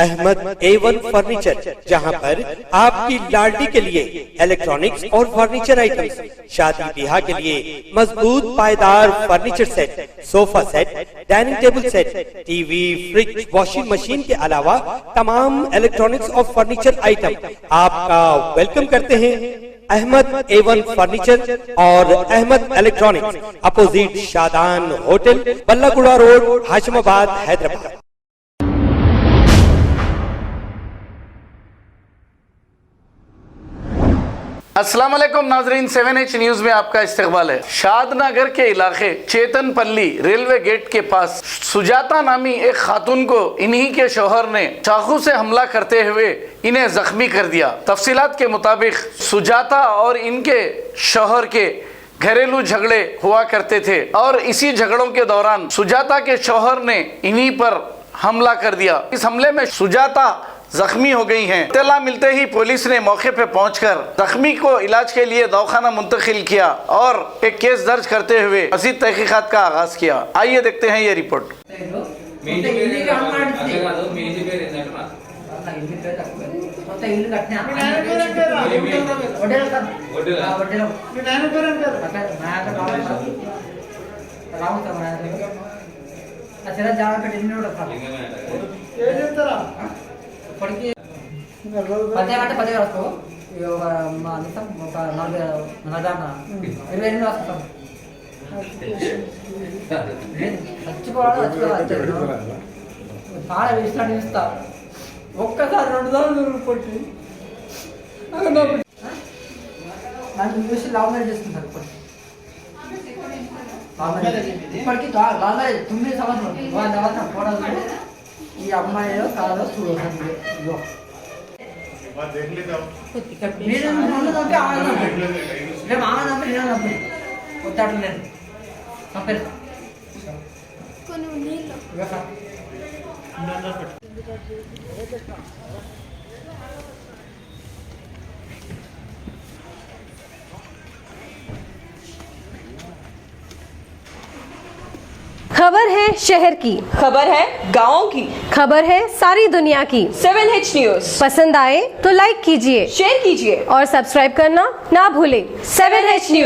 Ahmad A1 furniture, जहां पर आपकी लाडली के लिए इलेक्ट्रॉनिक्स और फर्नीचर आइटम्स, शादी ब्याह के लिए मजबूत पायदार furniture set, sofa set, dining table set, TV, fridge, washing machine के अलावा तमाम इलेक्ट्रॉनिक्स और फर्नीचर आइटम आपका वेलकम करते हैं। अहमद A1 फर्नीचर और Ahmed electronics, opposite Shadan hotel, Ballaguda road, Hashimabad, Hyderabad. अस्सलाम वालेकुम नाजरीन, 7H न्यूज में आपका इस्तकबाल है। शादनगर के इलाके चेतनपल्ली रेलवे गेट के पास सुजाता नामी एक खातून को इन्हीं के शौहर ने चाकू से हमला करते हुए इन्हें जख्मी कर दिया। तफसीलात के मुताबिक सुजाता और इनके शौहर के घरेलू झगड़े हुआ करते थे और इसी झगड़ों के दौरान सुजाता के शौहर ने इन्हीं पर हमला कर दिया। इस हमले में सुजाता जख्मी हो गई हैं। इत्तला मिलते ही पुलिस ने मौके पर पहुंचकर जख्मी को इलाज के लिए दवाखाना मुंतकिल किया और एक केस दर्ज करते हुए मज़ीद तहकीकात का आगाज किया। आइए देखते हैं ये रिपोर्ट। పదే రాసుకో మొత్తం ఒక 28 రాసుకుంటాం. చచ్చిపోవాలి చాలా వేస్తాడు ఇస్తా ఒక్కసారి 2 సార్లు కొట్టి నాకు చూసి లవ్ మ్యారేజ్ చేసుకుంటారు. ఇప్పటికీ లవ్ మ్యారేజ్ 9 సంవత్సరాలు వాళ్ళ తర్వాత పోవడం ఈ అమ్మాయిలో కాదో చూడండి. खबर है शहर की, खबर है गाँव की, खबर है सारी दुनिया की। 7H न्यूज पसंद आए तो लाइक कीजिए, शेयर कीजिए और सब्सक्राइब करना ना भूलें। 7H news.